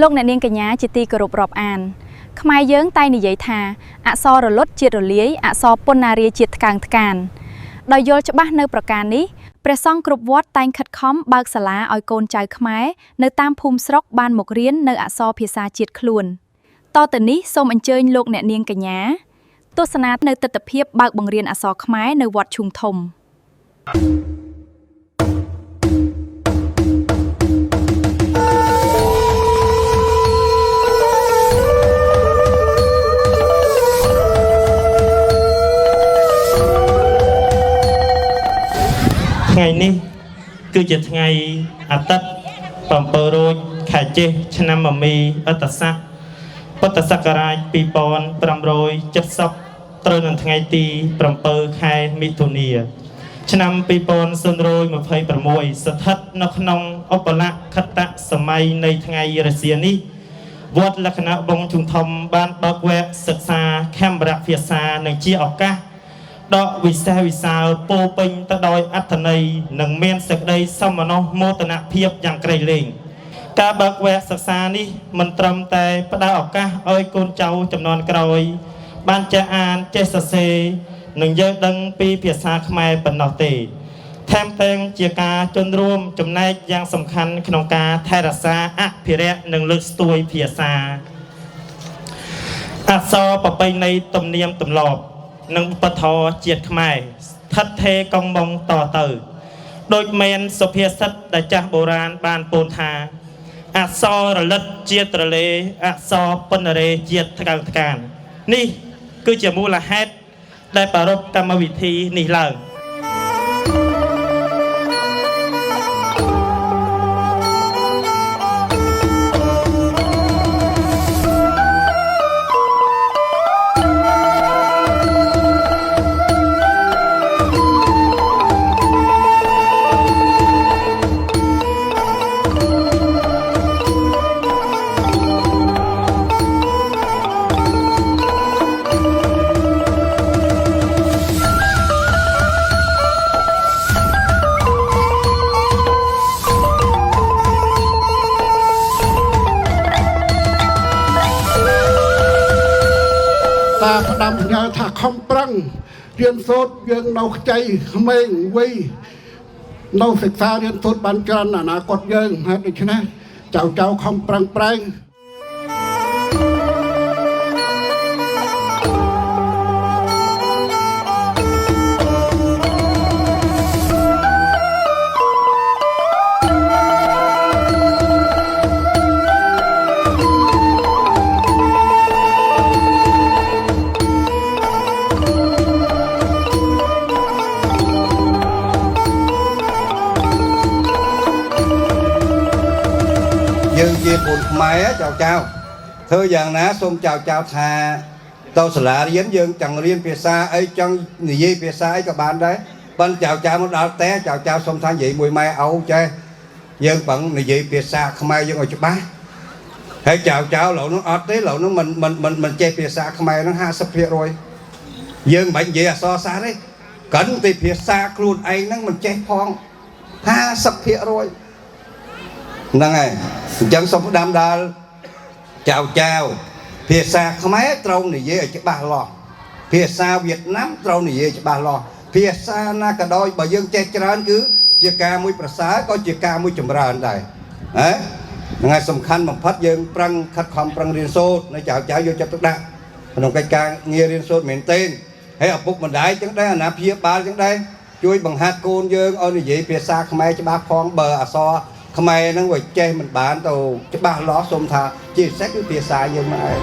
លោកអ្នកនាងកញ្ញាជាទីគោរពរាប់អានខ្មែរយើងតែនិយាយថាអក្សររលត់ជាតិរលាយអក្សរពន្ធនារាជាតិថ្កើងថ្កានដោយយល់ច្បាស់នៅប្រការនេះព្រះសង្ឃគ្រប់វត្តតែងខិតខំបើកសាលាឲ្យកូនចៅខ្មែរនៅតាមភូមិស្រុកបានមករៀននៅអក្សរភាសាជាតិខ្លួនតទៅនេះសូមអញ្ជើញលោកអ្នកនាងកញ្ញាទស្សនានៅទស្សនវិជ្ជាបើកបង្រៀនអក្សរខ្មែរនៅវត្តឈូងធំថ្ងៃនេះគឺជាថ្ងៃអាទិត្យ7រោចខែចេសឆ្នាំមមីអត្តស័កពុទ្ធសករាជ2570ត្រូវនៅថ្ងៃទី7ខែមិថុនាឆ្នាំ2026ស្ថិតនៅក្នុងឧបលក្ខខត្តសម័យនៃថ្ងៃរសៀលនេះវត្តលក្ខណៈបងជុំធំបានបើកវគ្គសិក្សាខេមរៈភាសានិងជាឱកាសដកវិសេសវិសាលពោពេញទៅដោយអត្ថន័យនិងមានសេចក្តីសមនសមោទនភាពយ៉ាងក្រៃលែងការបើកវគ្គសិក្សានេះមិនត្រឹមតែផ្ដល់ឱកាសឲ្យកូនចៅចំនួនក្រោយបានចេះអានចេះសរសេរនិងយល់ដឹងពីភាសាខ្មែរប៉ុណ្ណោះទេថែមទាំងជាការចូលរួមចំណែកយ៉ាងសំខាន់ក្នុងការថែរក្សាអភិរក្សនិងលើកស្ទួយភាសាអក្សរប្រពៃណីទំនៀមទម្លាប់និងវប្បធម៌ជាតិខ្មែរស្ថិតថេរកង់បងតទៅដូចមានសុភាសិតដែលចាស់បុរាណបានពោលថាអក្សររលិតជាតិរលេអក្សរពន្ធនារាជាតិថ្កើងថ្កាននេះគឺជាមូលហេតុដែលប្រារព្ធកម្មវិធីនេះឡើងតាផ្ដាំញើថាខំប្រឹងរៀនសូត្រយើងនៅខ្ចីក្មេងវ័យនៅសិក្សារៀនសូត្របានច្រើនអនាគតយើងហើយដូច្នេះចៅខំប្រឹងប្រែងយើងជាពលខ្មែរចៅធ្វើយ៉ាងណាសូមចៅថាទៅសាលារៀនយើងចង់រៀនភាសាអីចង់និយាយភាសាអីក៏បានដែរប៉ុន្តែចៅមកដល់តែចៅសូមថានិយាយមួយម៉ែឪចេះយើងប្រឹងនិយាយភាសាខ្មែរយើងឲ្យច្បាស់ហើយចៅឡូវនោះអត់ទេឡូវនោះមិនចេះភាសាខ្មែរហ្នឹង50%យើងមិននិយាយអក្សរសាស្ត្រទេកិនតែភាសាខ្លួនឯងហ្នឹងមិនចេះផង50%ហ្នឹងហើយអញ្ចឹងសូមផ្ដាំដល់ចៅភាសាខ្មែរត្រូវនិយាយឲ្យច្បាស់លាស់ភាសាវៀតណាមត្រូវនិយាយច្បាស់លាស់ភាសាណាក៏ដោយបើយើងចេះច្រើនគឺជាការមួយប្រសើរក៏ជាការមួយចម្រើនដែរហ្នឹងហើយសំខាន់បំផុតយើងប្រឹងខិតខំប្រឹងរៀនសូត្រនៅចៅយកចិត្តទុកដាក់ក្នុងកិច្ចការងាររៀនសូត្រមែនទេហើយឪពុកម្ដាយចឹងដែរអាណាព្យាបាលចឹងដែរជួយបង្ហាត់កូនយើងឲ្យនិយាយភាសាខ្មែរច្បាស់ផងបើអក្សរខ្មែរហ្នឹងវាចេះមិនបានទៅច្បាស់លាស់សូមថាជាពិសេសគឺភាសាយើងមកឯង